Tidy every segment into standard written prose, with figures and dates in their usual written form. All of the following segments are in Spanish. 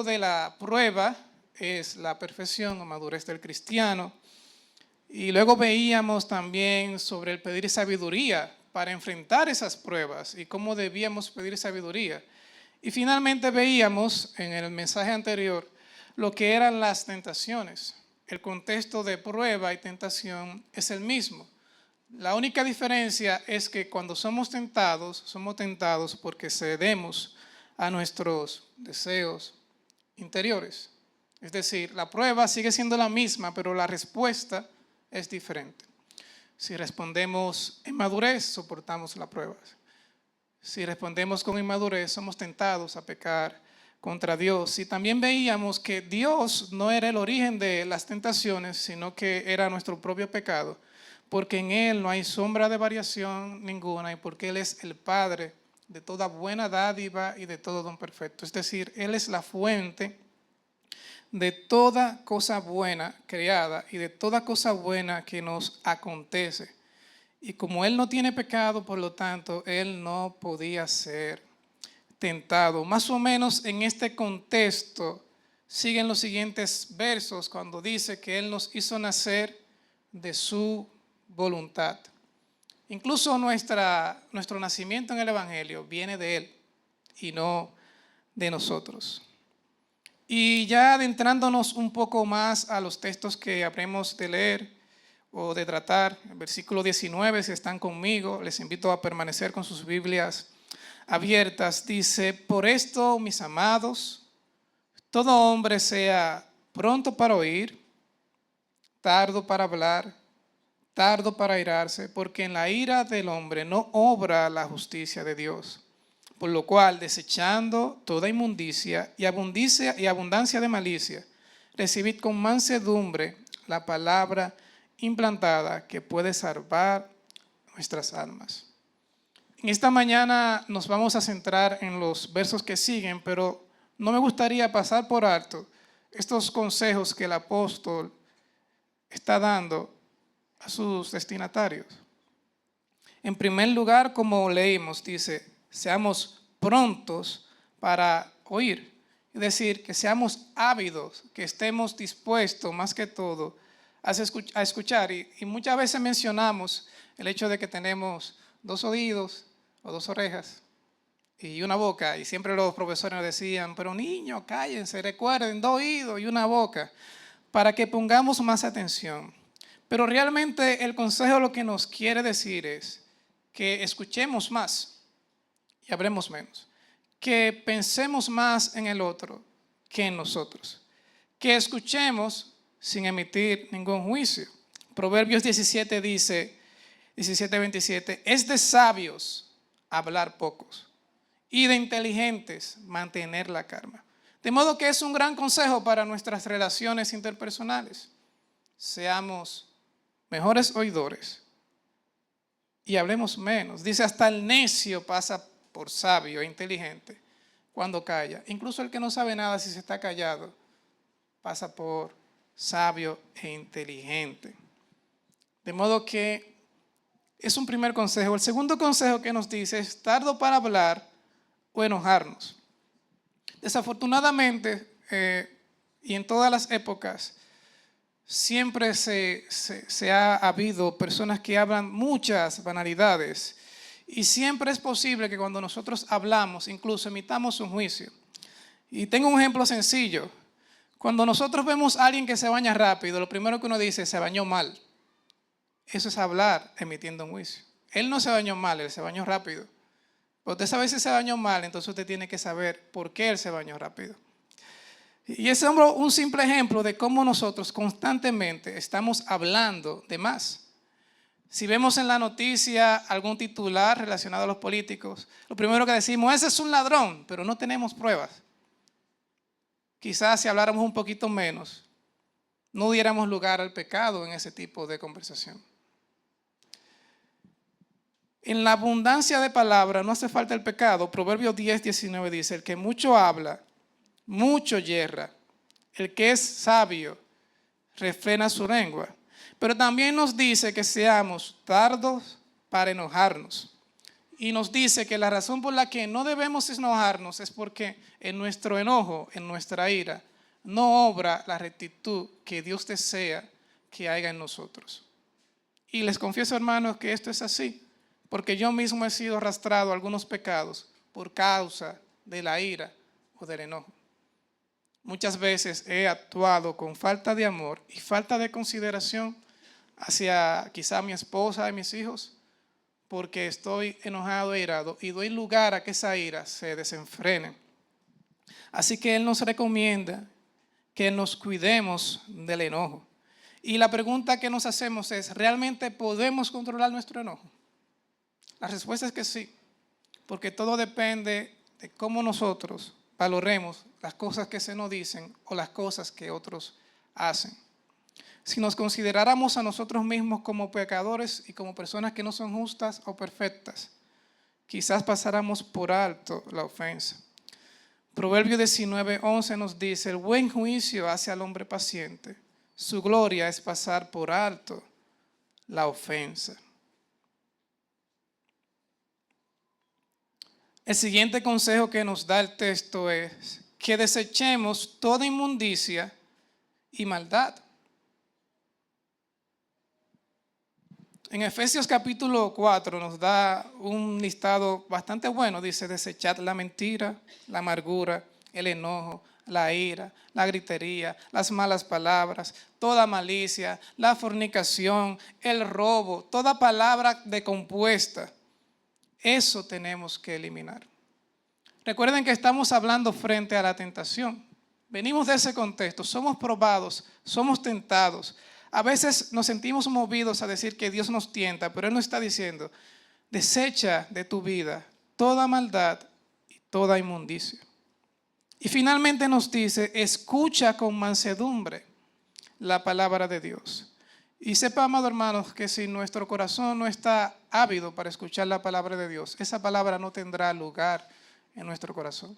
de la prueba es la perfección o madurez del cristiano. Y luego veíamos también sobre el pedir sabiduría para enfrentar esas pruebas y cómo debíamos pedir sabiduría. Y finalmente veíamos en el mensaje anterior lo que eran las tentaciones. El contexto de prueba y tentación es el mismo. La única diferencia es que cuando somos tentados porque cedemos a nuestros deseos interiores. Es decir, la prueba sigue siendo la misma, pero la respuesta es diferente. Si respondemos en madurez, soportamos la prueba. Si respondemos con inmadurez, somos tentados a pecar contra Dios. Y también veíamos que Dios no era el origen de las tentaciones, sino que era nuestro propio pecado, porque en Él no hay sombra de variación ninguna y porque Él es el Padre de toda buena dádiva y de todo don perfecto. Es decir, Él es la fuente de toda cosa buena creada y de toda cosa buena que nos acontece. Y como Él no tiene pecado, por lo tanto, Él no podía ser tentado. Más o menos en este contexto siguen los siguientes versos cuando dice que Él nos hizo nacer de su voluntad. Incluso nuestro nacimiento en el Evangelio viene de Él y no de nosotros. Y ya adentrándonos un poco más a los textos que habremos de leer o de tratar, el versículo 19, si están conmigo, les invito a permanecer con sus Biblias abiertas. Dice: por esto, mis amados, todo hombre sea pronto para oír, tardo para hablar, tardo para airarse, porque en la ira del hombre no obra la justicia de Dios. Por lo cual, desechando toda inmundicia y abundancia de malicia, recibid con mansedumbre la palabra implantada que puede salvar nuestras almas. En esta mañana nos vamos a centrar en los versos que siguen, pero no me gustaría pasar por alto estos consejos que el apóstol está dando a sus destinatarios. En primer lugar, como leímos, dice: seamos prontos para oír. Es decir, que seamos ávidos, que estemos dispuestos más que todo a escuchar. Y muchas veces mencionamos el hecho de que tenemos 2 oídos o 2 orejas y una boca. Y siempre los profesores nos decían: pero niños, cállense, recuerden, 2 oídos y una boca, para que pongamos más atención. Pero realmente el consejo lo que nos quiere decir es que escuchemos más y hablemos menos, que pensemos más en el otro que en nosotros, que escuchemos sin emitir ningún juicio. Proverbios 17 dice, 17:27, es de sabios hablar pocos y de inteligentes mantener la calma. De modo que es un gran consejo para nuestras relaciones interpersonales. Seamos mejores oidores y hablemos menos. Dice: hasta el necio pasa por sabio e inteligente cuando calla. Incluso el que no sabe nada, si se está callado, pasa por sabio e inteligente. De modo que es un primer consejo. El segundo consejo que nos dice es: tardo para hablar o enojarnos. Desafortunadamente, y en todas las épocas, siempre se ha habido personas que hablan muchas banalidades. Y siempre es posible que cuando nosotros hablamos, incluso emitamos un juicio. Y tengo un ejemplo sencillo. Cuando nosotros vemos a alguien que se baña rápido, lo primero que uno dice: se bañó mal. Eso es hablar emitiendo un juicio. Él no se bañó mal, él se bañó rápido. Pero usted sabe si se bañó mal, entonces usted tiene que saber por qué él se bañó rápido. Y ese es un simple ejemplo de cómo nosotros constantemente estamos hablando de más. Si vemos en la noticia algún titular relacionado a los políticos, lo primero que decimos: ese es un ladrón, pero no tenemos pruebas. Quizás si habláramos un poquito menos, no diéramos lugar al pecado en ese tipo de conversación. En la abundancia de palabras no hace falta el pecado. Proverbios 10:19 dice: el que mucho habla, mucho yerra. El que es sabio, refrena su lengua. Pero también nos dice que seamos tardos para enojarnos y nos dice que la razón por la que no debemos enojarnos es porque en nuestro enojo, en nuestra ira, no obra la rectitud que Dios desea que haya en nosotros. Y les confieso, hermanos, que esto es así, porque yo mismo he sido arrastrado a algunos pecados por causa de la ira o del enojo. Muchas veces he actuado con falta de amor y falta de consideración hacia quizá mi esposa y mis hijos, porque estoy enojado e irado y doy lugar a que esa ira se desenfrene. Así que Él nos recomienda que nos cuidemos del enojo. Y la pregunta que nos hacemos es, ¿realmente podemos controlar nuestro enojo? La respuesta es que sí, porque todo depende de cómo nosotros valoremos las cosas que se nos dicen o las cosas que otros hacen. Si nos consideráramos a nosotros mismos como pecadores y como personas que no son justas o perfectas, quizás pasáramos por alto la ofensa. Proverbio 19:11 nos dice, el buen juicio hace al hombre paciente, su gloria es pasar por alto la ofensa. El siguiente consejo que nos da el texto es que desechemos toda inmundicia y maldad. En Efesios capítulo 4 nos da un listado bastante bueno. Dice, desechad la mentira, la amargura, el enojo, la ira, la gritería, las malas palabras, toda malicia, la fornicación, el robo, toda palabra decompuesta. Eso tenemos que eliminar. Recuerden que estamos hablando frente a la tentación. Venimos de ese contexto, somos probados, somos tentados. A veces nos sentimos movidos a decir que Dios nos tienta, pero Él nos está diciendo, desecha de tu vida toda maldad y toda inmundicia. Y finalmente nos dice, escucha con mansedumbre la palabra de Dios. Y sepa, amados hermanos, que si nuestro corazón no está ávido para escuchar la palabra de Dios, esa palabra no tendrá lugar en nuestro corazón.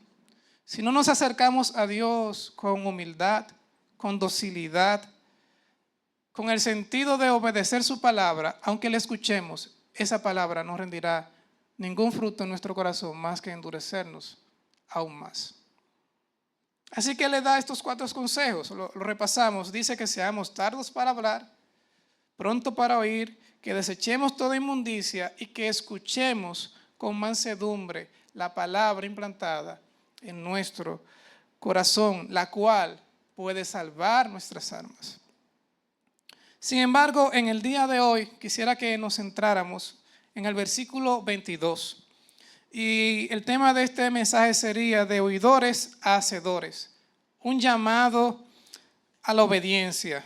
Si no nos acercamos a Dios con humildad, con docilidad, con el sentido de obedecer su palabra, aunque la escuchemos, esa palabra no rendirá ningún fruto en nuestro corazón más que endurecernos aún más. Así que le da estos 4 consejos, lo repasamos. Dice que seamos tardos para hablar, pronto para oír, que desechemos toda inmundicia y que escuchemos con mansedumbre la palabra implantada en nuestro corazón, la cual puede salvar nuestras almas. Sin embargo, en el día de hoy quisiera que nos centráramos en el versículo 22. Y el tema de este mensaje sería de oidores a hacedores, un llamado a la obediencia.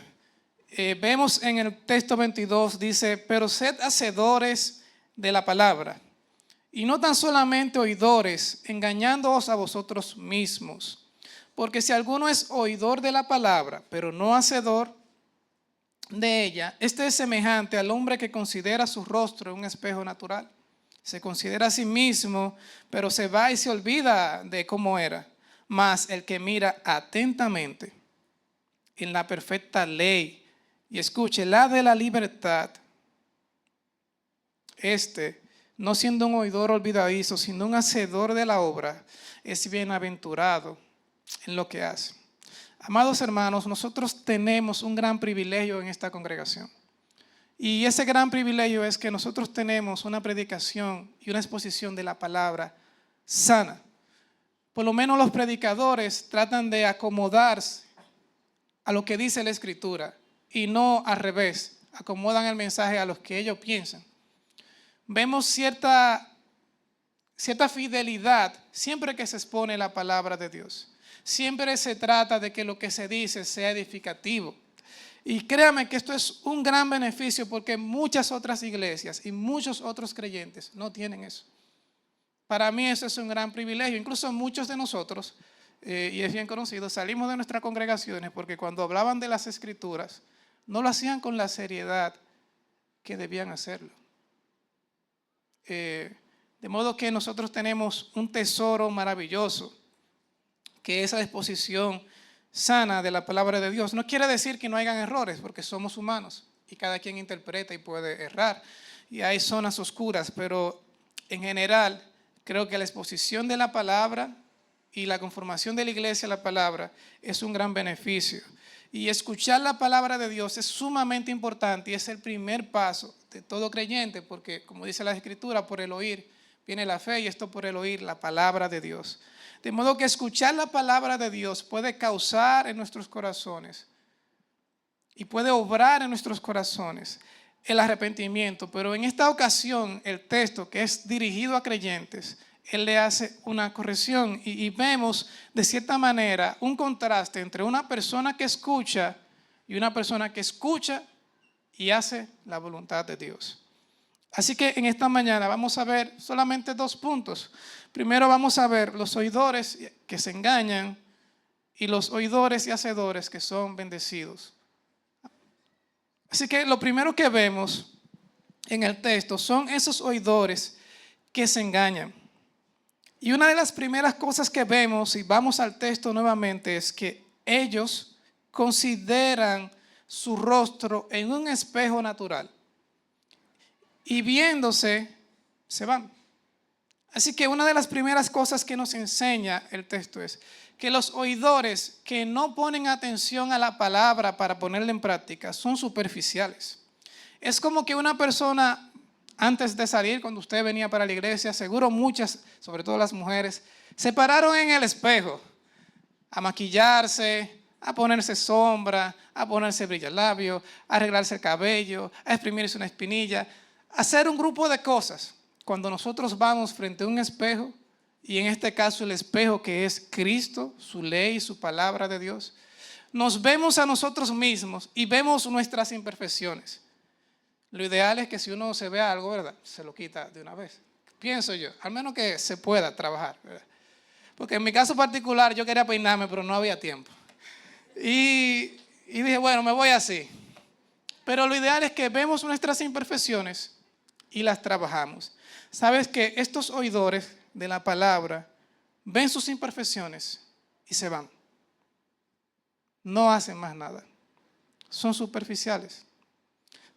Vemos en el texto 22, dice, pero sed hacedores de la palabra, y no tan solamente oidores, engañándoos a vosotros mismos. Porque si alguno es oidor de la palabra, pero no hacedor de ella, este es semejante al hombre que considera su rostro un espejo natural. Se considera a sí mismo, pero se va y se olvida de cómo era. Mas el que mira atentamente en la perfecta ley y escuche la de la libertad, no siendo un oidor olvidadizo, sino un hacedor de la obra, es bienaventurado en lo que hace. Amados hermanos, nosotros tenemos un gran privilegio en esta congregación. Y ese gran privilegio es que nosotros tenemos una predicación y una exposición de la palabra sana. Por lo menos los predicadores tratan de acomodarse a lo que dice la Escritura y no al revés, acomodan el mensaje a los que ellos piensan. Vemos cierta fidelidad siempre que se expone la palabra de Dios. Siempre se trata de que lo que se dice sea edificativo. Y créanme que esto es un gran beneficio porque muchas otras iglesias y muchos otros creyentes no tienen eso. Para mí eso es un gran privilegio. Incluso muchos de nosotros, y es bien conocido, salimos de nuestras congregaciones porque cuando hablaban de las Escrituras no lo hacían con la seriedad que debían hacerlo. De modo que nosotros tenemos un tesoro maravilloso, que es la exposición sana de la palabra de Dios. No quiere decir que no hayan errores, porque somos humanos y cada quien interpreta y puede errar. Y hay zonas oscuras, pero en general, creo que la exposición de la palabra y la conformación de la iglesia a la palabra es un gran beneficio. Y escuchar la palabra de Dios es sumamente importante y es el primer paso de todo creyente, porque como dice la Escritura, por el oír viene la fe y esto por el oír la palabra de Dios. De modo que escuchar la palabra de Dios puede causar en nuestros corazones y puede obrar en nuestros corazones el arrepentimiento. Pero en esta ocasión el texto, que es dirigido a creyentes, él le hace una corrección y vemos de cierta manera un contraste entre una persona que escucha y una persona que escucha y hace la voluntad de Dios. Así que en esta mañana vamos a ver solamente 2 puntos. Primero vamos a ver los oidores que se engañan y los oidores y hacedores que son bendecidos. Así que lo primero que vemos en el texto son esos oidores que se engañan. Y una de las primeras cosas que vemos, y vamos al texto nuevamente, es que ellos consideran su rostro en un espejo natural y viéndose se van. Así que una de las primeras cosas que nos enseña el texto es que los oidores que no ponen atención a la palabra para ponerla en práctica son superficiales. Es como que una persona, antes de salir, cuando usted venía para la iglesia, seguro muchas, sobre todo las mujeres, se pararon en el espejo a maquillarse, a ponerse sombra, a ponerse brillalabio, a arreglarse el cabello, a exprimirse una espinilla, a hacer un grupo de cosas. Cuando nosotros vamos frente a un espejo, y en este caso el espejo que es Cristo, su ley, su palabra de Dios, nos vemos a nosotros mismos y vemos nuestras imperfecciones. Lo ideal es que si uno se ve algo, ¿verdad?, se lo quita de una vez. Pienso yo, al menos que se pueda trabajar, ¿verdad? Porque en mi caso particular yo quería peinarme, pero no había tiempo. Y dije, bueno, me voy así. Pero lo ideal es que vemos nuestras imperfecciones y las trabajamos. ¿Sabes que estos oidores de la palabra ven sus imperfecciones y se van? No hacen más nada. Son superficiales.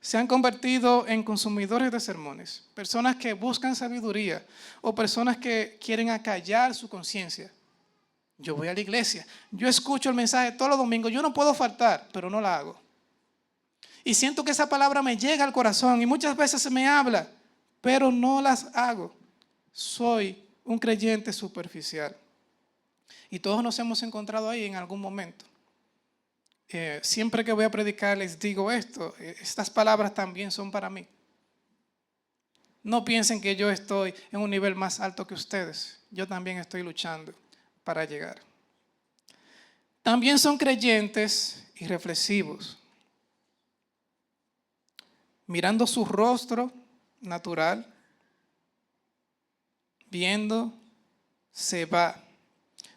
Se han convertido en consumidores de sermones, personas que buscan sabiduría o personas que quieren acallar su conciencia. Yo voy a la iglesia, yo escucho el mensaje todos los domingos, yo no puedo faltar, pero no la hago. Y siento que esa palabra me llega al corazón y muchas veces se me habla, pero no las hago. Soy un creyente superficial. Y todos nos hemos encontrado ahí en algún momento. Siempre que voy a predicar les digo esto, estas palabras también son para mí. No piensen que yo estoy en un nivel más alto que ustedes. Yo también estoy luchando para llegar. También son creyentes y reflexivos. Mirando su rostro natural, viendo, se va.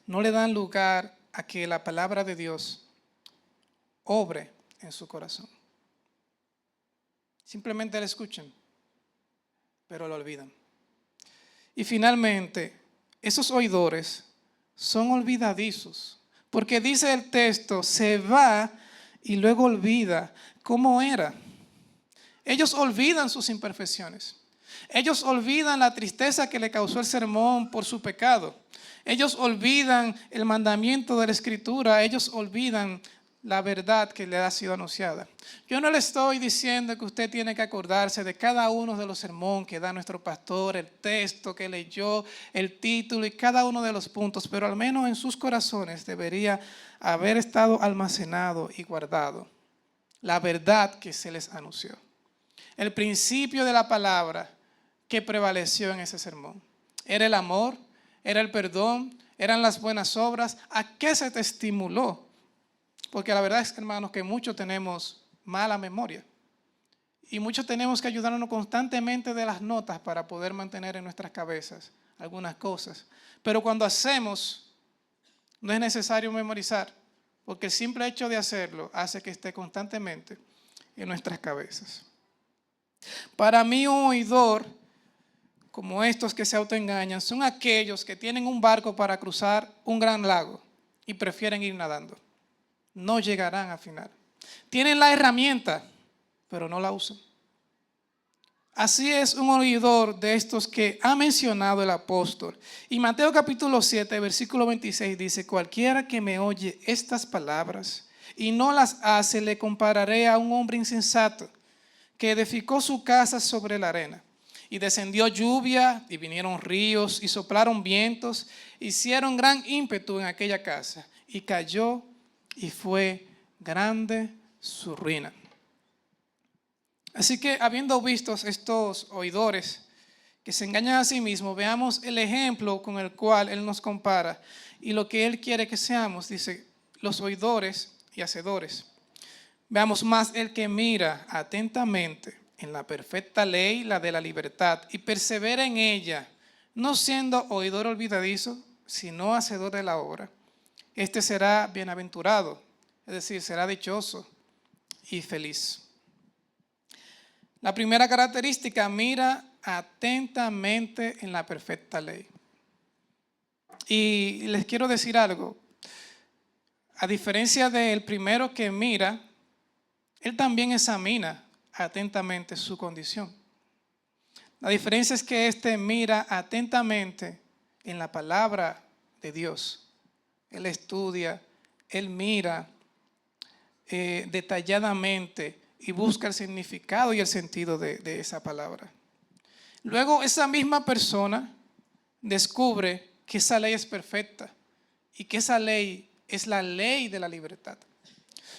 No le dan lugar a que la palabra de Dios obre en su corazón. Simplemente la escuchan, pero lo olvidan. Y finalmente, esos oidores son olvidadizos, porque dice el texto, se va y luego olvida cómo era. Ellos olvidan sus imperfecciones. Ellos olvidan la tristeza que le causó el sermón por su pecado. Ellos olvidan el mandamiento de la Escritura. Ellos olvidan la verdad que le ha sido anunciada. Yo no le estoy diciendo que usted tiene que acordarse de cada uno de los sermones que da nuestro pastor, el texto que leyó, el título y cada uno de los puntos, pero al menos en sus corazones debería haber estado almacenado y guardado la verdad que se les anunció. El principio de la palabra que prevaleció en ese sermón. Era el amor, era el perdón, eran las buenas obras. ¿A qué se te estimuló? Porque la verdad es, hermanos, que muchos tenemos mala memoria. Y muchos tenemos que ayudarnos constantemente de las notas para poder mantener en nuestras cabezas algunas cosas. Pero cuando hacemos, no es necesario memorizar, porque el simple hecho de hacerlo hace que esté constantemente en nuestras cabezas. Para mí, un oidor como estos que se autoengañan son aquellos que tienen un barco para cruzar un gran lago y prefieren ir nadando. No llegarán al final. Tienen la herramienta, pero no la usan. Así es un oidor de estos que ha mencionado el apóstol. Y Mateo capítulo 7, versículo 26 dice: cualquiera que me oye estas palabras y no las hace, le compararé a un hombre insensato que edificó su casa sobre la arena. Y descendió lluvia, y vinieron ríos, y soplaron vientos, hicieron gran ímpetu en aquella casa, y cayó, y fue grande su ruina. Así que, habiendo visto estos oidores que se engañan a sí mismos, veamos el ejemplo con el cual Él nos compara y lo que Él quiere que seamos. Dice, los oidores y hacedores. Veamos más el que mira atentamente en la perfecta ley, la de la libertad, y persevera en ella, no siendo oidor olvidadizo, sino hacedor de la obra. Este será bienaventurado, es decir, será dichoso y feliz. La primera característica, mira atentamente en la perfecta ley. Y les quiero decir algo. A diferencia del primero que mira, él también examina atentamente su condición. La diferencia es que éste mira atentamente en la palabra de Dios. Él estudia, él mira detalladamente y busca el significado y el sentido de esa palabra. Luego esa misma persona descubre que esa ley es perfecta y que esa ley es la ley de la libertad.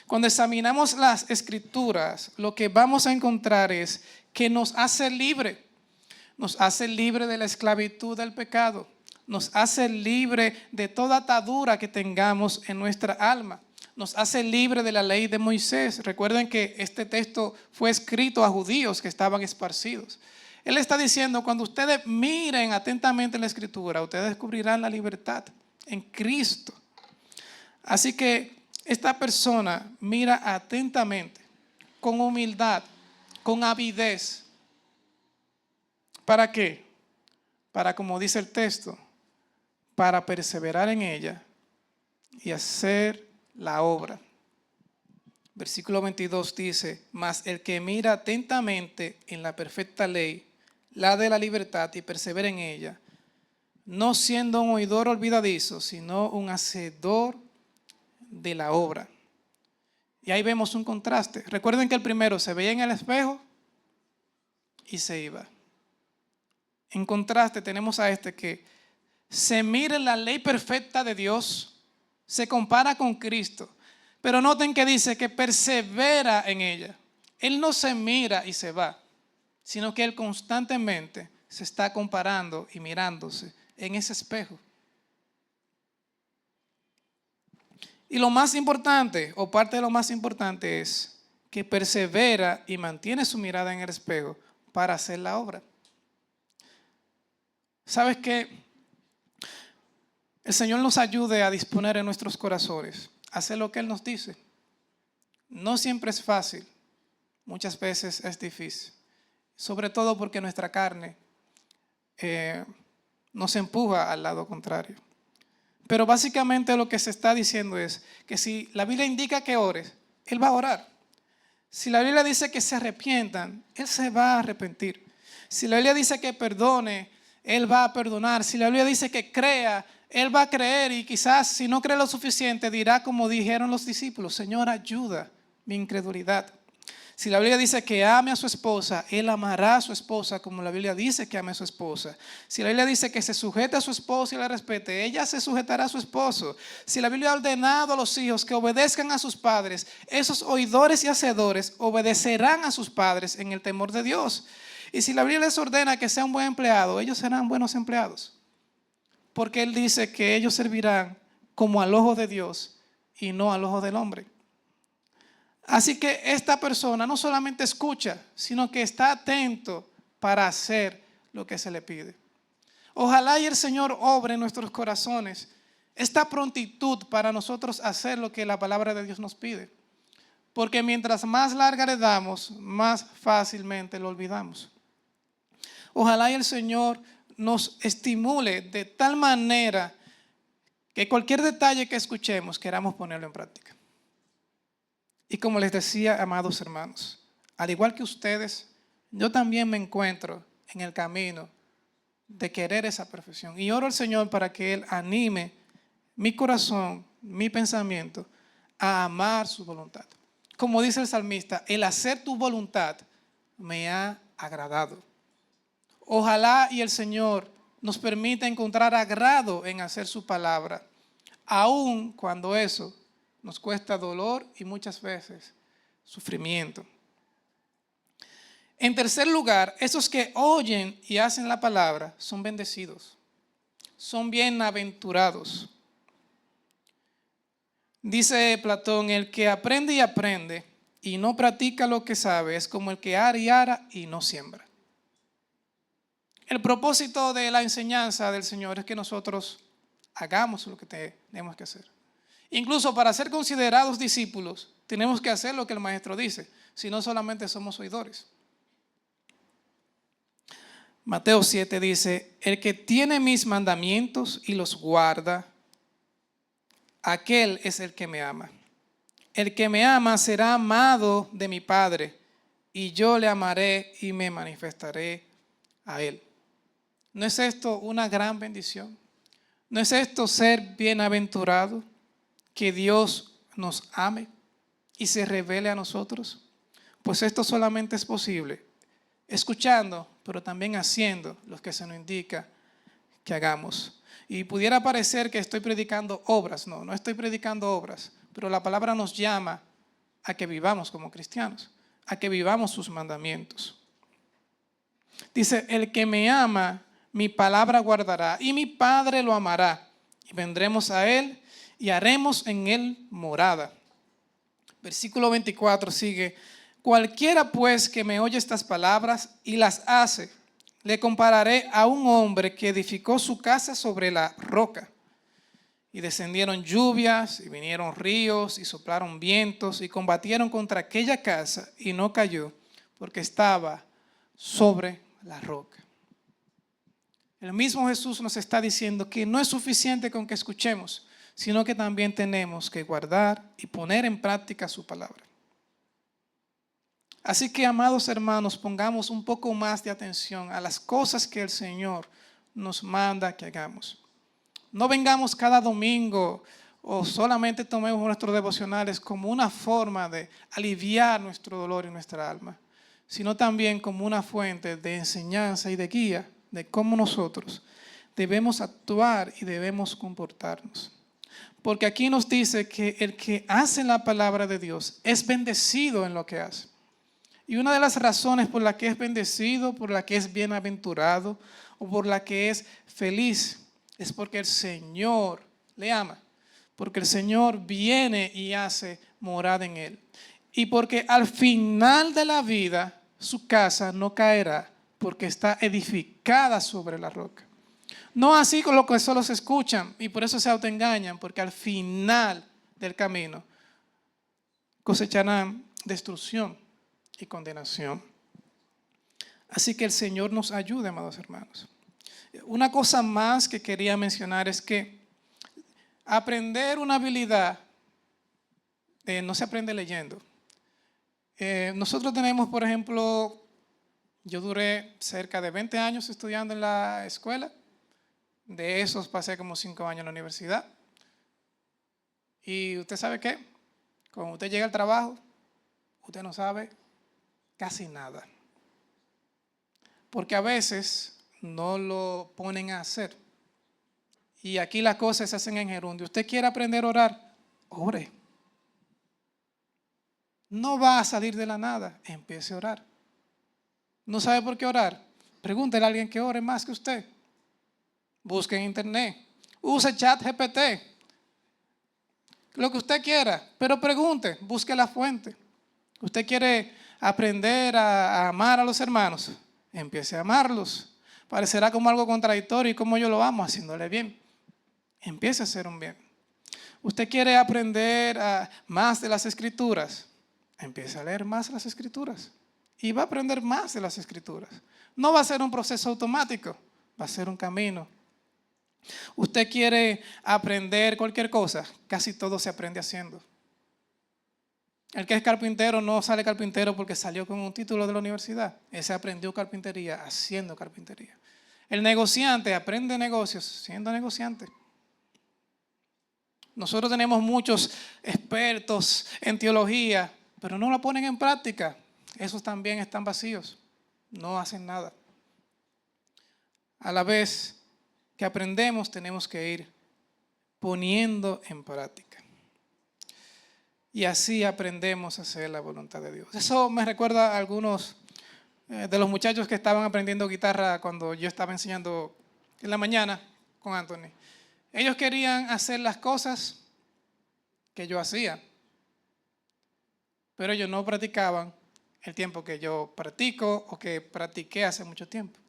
Cuando examinamos las escrituras, lo que vamos a encontrar es que nos hace libre. Nos hace libre de la esclavitud del pecado. Nos hace libre de toda atadura que tengamos en nuestra alma. Nos hace libre de la ley de Moisés. Recuerden que este texto fue escrito a judíos que estaban esparcidos. Él está diciendo, cuando ustedes miren atentamente la escritura, ustedes descubrirán la libertad en Cristo. Así que esta persona mira atentamente, con humildad, con avidez. ¿Para qué? Para, como dice el texto, para perseverar en ella y hacer la obra. Versículo 22 dice, mas el que mira atentamente en la perfecta ley, la de la libertad, y persevera en ella, no siendo un oidor olvidadizo, sino un hacedor de la obra. Y ahí vemos un contraste. Recuerden que el primero se veía en el espejo y se iba. En contraste tenemos a este que se mira en la ley perfecta de Dios, se compara con Cristo, pero noten que dice que persevera en ella. Él no se mira y se va, sino que él constantemente se está comparando y mirándose en ese espejo. Y lo más importante, o parte de lo más importante, es que persevera y mantiene su mirada en el espejo para hacer la obra. ¿Sabes qué? El Señor nos ayude a disponer en nuestros corazones, a hacer lo que Él nos dice. No siempre es fácil, muchas veces es difícil, sobre todo porque nuestra carne nos empuja al lado contrario. Pero básicamente lo que se está diciendo es que si la Biblia indica que ores, Él va a orar. Si la Biblia dice que se arrepientan, Él se va a arrepentir. Si la Biblia dice que perdone, Él va a perdonar. Si la Biblia dice que crea, Él va a creer, y quizás si no cree lo suficiente dirá como dijeron los discípulos, Señor, ayuda mi incredulidad. Si la Biblia dice que ame a su esposa, Él amará a su esposa como la Biblia dice que ame a su esposa. Si la Biblia dice que se sujete a su esposo y la respete, ella se sujetará a su esposo. Si la Biblia ha ordenado a los hijos que obedezcan a sus padres, esos oidores y hacedores obedecerán a sus padres en el temor de Dios. Y si la Biblia les ordena que sea un buen empleado, ellos serán buenos empleados. Porque Él dice que ellos servirán como al ojo de Dios y no al ojo del hombre. Así que esta persona no solamente escucha, sino que está atento para hacer lo que se le pide. Ojalá y el Señor obre en nuestros corazones esta prontitud para nosotros hacer lo que la palabra de Dios nos pide. Porque mientras más larga le damos, más fácilmente lo olvidamos. Ojalá y el Señor nos estimule de tal manera que cualquier detalle que escuchemos queramos ponerlo en práctica. Y como les decía, amados hermanos, al igual que ustedes, yo también me encuentro en el camino de querer esa perfección. Y oro al Señor para que Él anime mi corazón, mi pensamiento, a amar su voluntad. Como dice el salmista, el hacer tu voluntad me ha agradado. Ojalá y el Señor nos permita encontrar agrado en hacer su palabra, aun cuando eso nos cuesta dolor y muchas veces sufrimiento. En tercer lugar, esos que oyen y hacen la palabra son bendecidos, son bienaventurados. Dice Platón, el que aprende y no practica lo que sabe es como el que ara y no siembra. El propósito de la enseñanza del Señor es que nosotros hagamos lo que tenemos que hacer. Incluso para ser considerados discípulos, tenemos que hacer lo que el Maestro dice, si no solamente somos oidores. Mateo 7 dice, el que tiene mis mandamientos y los guarda, aquel es el que me ama. El que me ama será amado de mi Padre, y yo le amaré y me manifestaré a él. ¿No es esto una gran bendición? ¿No es esto ser bienaventurado? Que Dios nos ame y se revele a nosotros. Pues esto solamente es posible escuchando, pero también haciendo lo que se nos indica que hagamos. Y pudiera parecer que estoy predicando obras. No estoy predicando obras, pero la palabra nos llama a que vivamos como cristianos, a que vivamos sus mandamientos. Dice, el que me ama, mi palabra guardará, y mi Padre lo amará, y vendremos a él y haremos en él morada. Versículo 24 sigue, cualquiera pues que me oye estas palabras y las hace, le compararé a un hombre que edificó su casa sobre la roca. Y descendieron lluvias, y vinieron ríos, y soplaron vientos, y combatieron contra aquella casa, y no cayó, porque estaba sobre la roca. El mismo Jesús nos está diciendo que no es suficiente con que escuchemos, sino que también tenemos que guardar y poner en práctica su palabra. Así que, amados hermanos, pongamos un poco más de atención a las cosas que el Señor nos manda que hagamos. No vengamos cada domingo o solamente tomemos nuestros devocionales como una forma de aliviar nuestro dolor y nuestra alma, sino también como una fuente de enseñanza y de guía de cómo nosotros debemos actuar y debemos comportarnos. Porque aquí nos dice que el que hace la palabra de Dios es bendecido en lo que hace. Y una de las razones por la que es bendecido, por la que es bienaventurado o por la que es feliz es porque el Señor le ama. Porque el Señor viene y hace morada en él. Y porque al final de la vida su casa no caerá porque está edificada sobre la roca. No así con lo que solo se escuchan y por eso se autoengañan, porque al final del camino cosecharán destrucción y condenación. Así que el Señor nos ayude, amados hermanos. Una cosa más que quería mencionar es que aprender una habilidad no se aprende leyendo. Nosotros tenemos, por ejemplo, yo duré cerca de 20 años estudiando en la escuela. De esos pasé como 5 años en la universidad. Y usted sabe qué, cuando usted llega al trabajo, usted no sabe casi nada. Porque a veces no lo ponen a hacer. Y aquí las cosas se hacen en gerundio. ¿Usted quiere aprender a orar? Ore. No va a salir de la nada, empiece a orar. ¿No sabe por qué orar? Pregúntele a alguien que ore más que usted. Busque en internet. Use ChatGPT. Lo que usted quiera, pero pregunte, busque la fuente. ¿Usted quiere aprender a amar a los hermanos? Empiece a amarlos. Parecerá como algo contradictorio y como yo lo amo, haciéndole bien. Empiece a hacer un bien. ¿Usted quiere aprender más de las Escrituras? Empiece a leer más las Escrituras. Y va a aprender más de las Escrituras. No va a ser un proceso automático, va a ser un camino. Usted quiere aprender cualquier cosa, casi todo se aprende haciendo. El que es carpintero no sale carpintero porque salió con un título de la universidad. Ese aprendió carpintería haciendo carpintería. El negociante aprende negocios siendo negociante. Nosotros tenemos muchos expertos en teología, pero no la ponen en práctica. Esos también están vacíos, no hacen nada. A la vez que aprendemos, tenemos que ir poniendo en práctica. Y así aprendemos a hacer la voluntad de Dios. Eso me recuerda a algunos de los muchachos que estaban aprendiendo guitarra cuando yo estaba enseñando en la mañana con Anthony. Ellos querían hacer las cosas que yo hacía, pero ellos no practicaban el tiempo que yo practico o que practiqué hace mucho tiempo.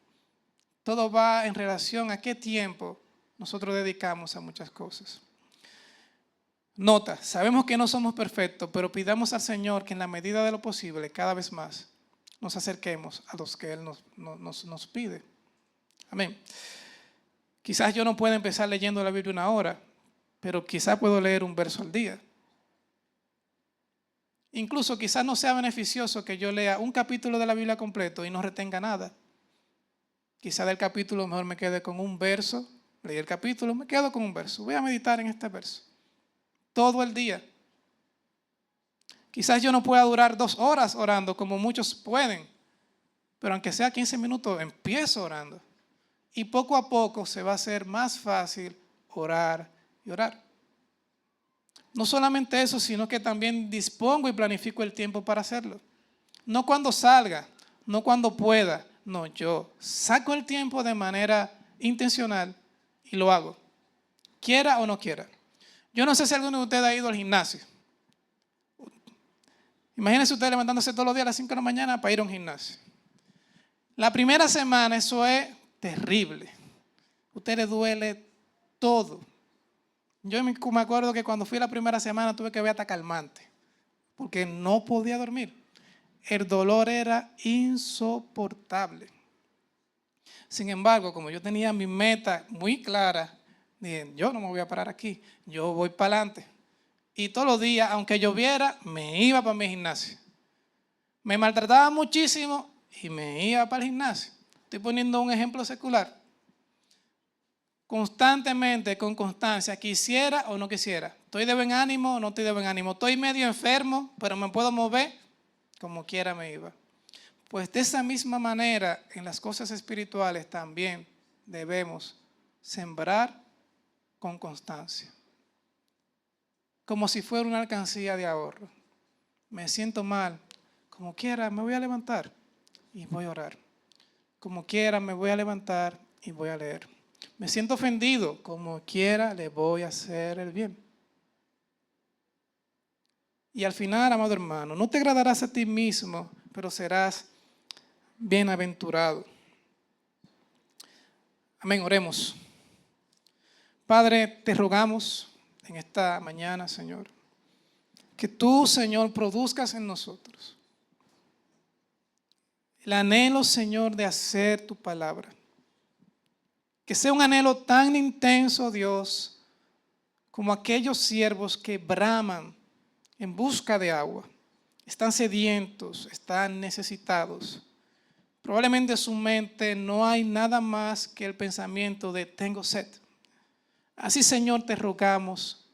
Todo va en relación a qué tiempo nosotros dedicamos a muchas cosas. Nota, sabemos que no somos perfectos, pero pidamos al Señor que en la medida de lo posible, cada vez más, nos acerquemos a los que Él nos pide. Amén. Quizás yo no pueda empezar leyendo la Biblia una hora, pero quizás puedo leer un verso al día. Incluso quizás no sea beneficioso que yo lea un capítulo de la Biblia completo y no retenga nada. Quizás del capítulo mejor me quede con un verso, leí el capítulo, me quedo con un verso. Voy a meditar en este verso todo el día. Quizás yo no pueda durar 2 horas orando como muchos pueden, pero aunque sea 15 minutos, empiezo orando. Y poco a poco se va a hacer más fácil orar y orar. No solamente eso, sino que también dispongo y planifico el tiempo para hacerlo. No cuando salga, no cuando pueda, no, yo saco el tiempo de manera intencional y lo hago, quiera o no quiera. Yo no sé si alguno de ustedes ha ido al gimnasio. Imagínense ustedes levantándose todos los días a las 5 de la mañana para ir a un gimnasio. La primera semana eso es terrible. A usted le duele todo. Yo me acuerdo que cuando fui la primera semana tuve que ver hasta calmante, porque no podía dormir. El dolor era insoportable. Sin embargo, como yo tenía mi meta muy clara, dije, yo no me voy a parar aquí, yo voy para adelante. Y todos los días, aunque lloviera, me iba para mi gimnasio. Me maltrataba muchísimo y me iba para el gimnasio. Estoy poniendo un ejemplo secular. Constantemente, con constancia, quisiera o no quisiera. Estoy de buen ánimo o no estoy de buen ánimo. Estoy medio enfermo, pero me puedo mover, como quiera me iba. Pues de esa misma manera, en las cosas espirituales también debemos sembrar con constancia. Como si fuera una alcancía de ahorro. Me siento mal, como quiera me voy a levantar y voy a orar. Como quiera me voy a levantar y voy a leer. Me siento ofendido, como quiera le voy a hacer el bien. Y al final, amado hermano, no te agradarás a ti mismo, pero serás bienaventurado. Amén, oremos. Padre, te rogamos en esta mañana, Señor, que tú, Señor, produzcas en nosotros el anhelo, Señor, de hacer tu palabra. Que sea un anhelo tan intenso, Dios, como aquellos siervos que braman en busca de agua. Están sedientos, están necesitados. Probablemente en su mente no hay nada más que el pensamiento de tengo sed. Así, Señor, te rogamos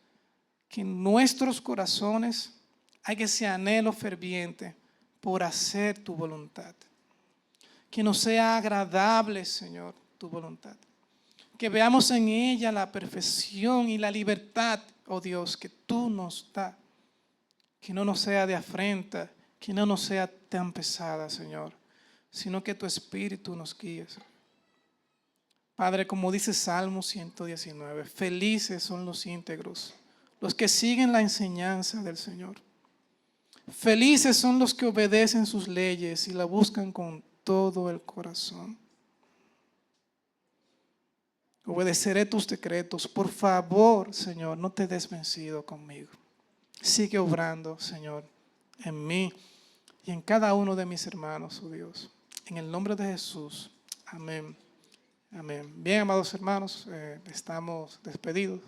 que en nuestros corazones haya ese anhelo ferviente por hacer tu voluntad. Que nos sea agradable, Señor, tu voluntad. Que veamos en ella la perfección y la libertad, oh Dios, que tú nos das. Que no nos sea de afrenta, que no nos sea tan pesada, Señor, sino que tu Espíritu nos guíe. Padre, como dice Salmo 119, felices son los íntegros, los que siguen la enseñanza del Señor. Felices son los que obedecen sus leyes y la buscan con todo el corazón. Obedeceré tus decretos. Por favor, Señor, no te des vencido conmigo. Sigue obrando, Señor, en mí y en cada uno de mis hermanos, oh Dios. En el nombre de Jesús. Amén. Amén. Bien, amados hermanos, estamos despedidos.